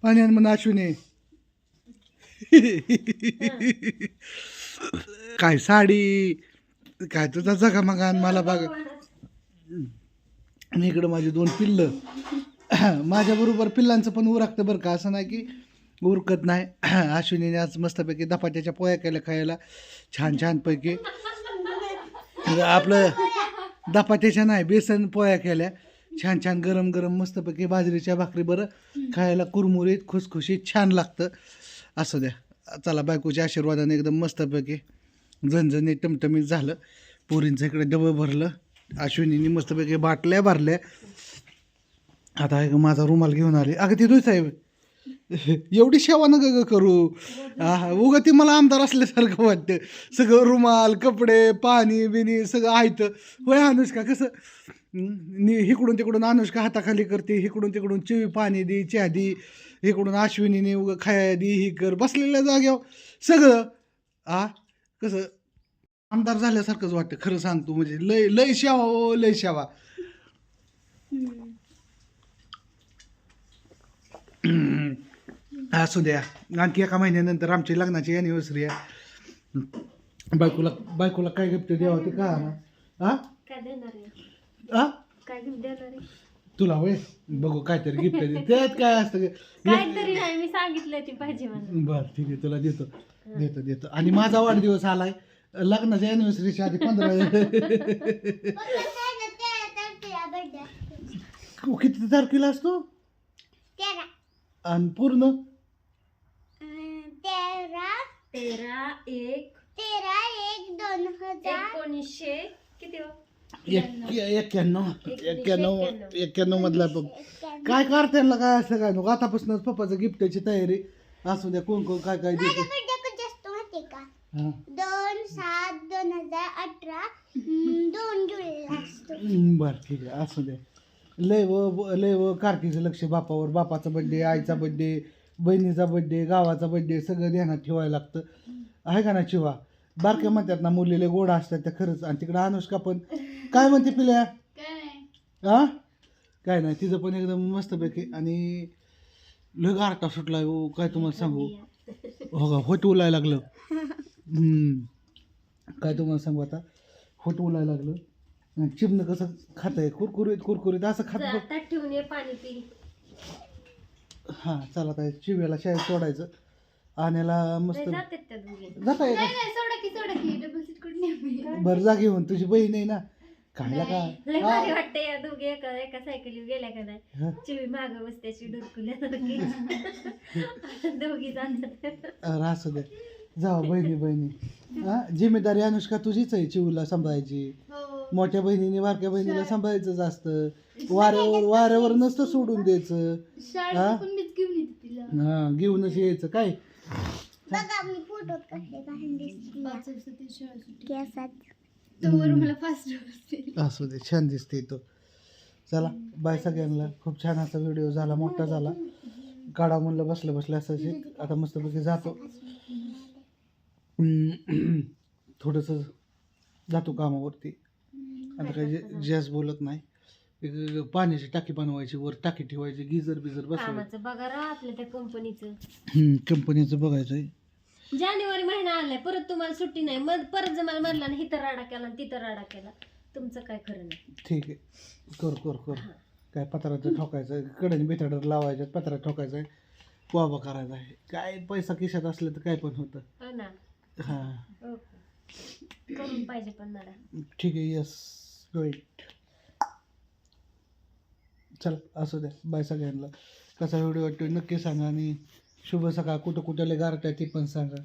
पाणी आण म्हणून अश्विनी. काय साडी काय तुझा जगा मग आण मला बघ. आणि इकडं माझी 2 पिल्लं. माझ्याबरोबर पिल्लांचं पण उरकतं बरं का, असं नाही की उरकत नाही. अश्विनीने आज मस्तपैकी धपाट्याच्या पोळ्या केल्या खायला छान छानपैकी. आपलं धपाट्याच्या नाही बेसन पोळ्या केल्या छान छान गरम गरम मस्तपैकी बाजरीच्या भाकरी बरं खायला कुरमुरीत खुसखुशीत छान लागतं. असं द्या चला बायकोच्या आशीर्वादाने एकदम मस्तपैकी झणझणीत टमटमीत झालं. पोरींचं इकडे डबं भरलं. अश्विनीने मस्तपैकी बाटल्या भरल्या. आता एक माझा रुमाल घेऊन आले. अगं ती साहेब एवढी सेवा नका ग करू. उगा ती मला आमदार असल्यासारखं वाटतं. सगळं रुमाल कपडे पाणी बिनी सगळं आहेत. होय अनुष्का कसं इकडून तिकडून अनुष्का हाताखाली करते, इकडून तिकडून चिवी पाणी दे चहा दे, इकडून अश्विनीने उगा खाया दे ही कर बसलेल्या जाग्यावर सगळं कसं आमदार झाल्यासारखंच वाटतं खरं सांगतो. म्हणजे लय लय शेवा ओ लय शेवा. असू द्या आणखी एका महिन्यानंतर आमची लग्नाची अॅनिव्हर्सरी आहे. बायकोला काय गिफ्ट द्यावं ते का ना काय देणार आहे? आ काय गिफ्ट देणार आहे? तुला होय बघू काहीतरी गिफ्ट दे. त्यात काय असतं काहीतरी नाही मी सांगितलंय ती पाहिजे म्हणून. बरं ठीक आहे तुला देतो देतो देतो. आणि माझा वाढदिवस आलाय लग्नाच्या अॅनिव्हर्सरीच्या आधी 15 किती तारखेला असतो आणि पूर्ण 13/1/1900 किती हो? 91 मधला काय करते काय असं काय नको. आतापासूनच पप्पाचं गिफ्टची तयारी असू द्या. कोण कोण काय काय देते. 2/7/2018 2 जुलैला असतो. बरं ठीक आहे असू द्या. लय व कार्तीचं लक्ष बापावर. बापाचा बड्डे आईचा बड्डे बहिणीचा बड्डे गावाचा बड्डे सगळं ध्यानात ठेवायला लागतं आहे का ना. चिवा बारक्या म्हणतात ना मुलीले गोड असतात त्या खरंच. आणि तिकडं अनुष्का पण काय म्हणते पिल्या काय नाही तिचं पण एकदम मस्तपैकी. आणि लय गारटा सुटला हो काय तुम्हाला सांगू. हो का होट उलायला लागलं. काय तुम्हाला सांगू आता होट उलायला लागलं. चिमणं कसं खात आहे कुरकुरीत कुरकुरीत असं खात. ठेवून ये पाणी पी. हां चला काय चिव्याला शाळेत सोडायचं. आण्याला मस्त जाता आहे बरं जा घेऊन. तुझी बहीण आहे ना खायला का वाटतं या दोघे एका सायकली गेल्या का नाही चिवी माग बसत्याची डुरकुल्यासारखी दोघी जातात. असू दे जाऊ बहिणी जिम्मेदारी अनुष्का तुझीच आहे चिवला सांभाळायची. मोठ्या बहिणीने बारक्या बहिणीला सांभाळायचं असतं. वाऱ्यावर नसतं सोडून द्यायचं. हा घेऊनच यायचं काय. असू दे छान दिसते तो. चला बाय सगळ्यांना. खूप छान असा व्हिडिओ झाला मोठा झाला. काढा म्हणलं बसलं बसलं असं आता मस्तपैकी जातो. थोडंसं जातो कामावरती. आता काही जास्त बोलत नाही. पाण्याची टाकी बनवायची वर टाकी ठेवायची गिझर बिझर बसवायचं. बघा आपल्या त्या कंपनीचं कंपनीचं बघायचं आहे. जानेवारी महिना आलाय परत तुम्हाला सुट्टी नाही. मग परत जमाल म्हणला आणि इथं राडा केला तिथं राडा केला. तुमचं काय खरं नाही. ठीक आहे कर काय पत्राचं ठोकायचं कडेने बेताडात लावायचं पत्रा ठोकायचं आहे वाबा करायचा आहे. काय पैसा खिशात असलं तर काय पण होतं. हो ना. हां करून पाहिजे पण मला. ठीक आहे यस वेट. चल असू द्या बाय सगळ्यांना. कसा व्हिडिओ वाटतो नक्की सांगा. आणि शुभ सकाळ. कुठं कुठले गारट आहे ते पण सांगा.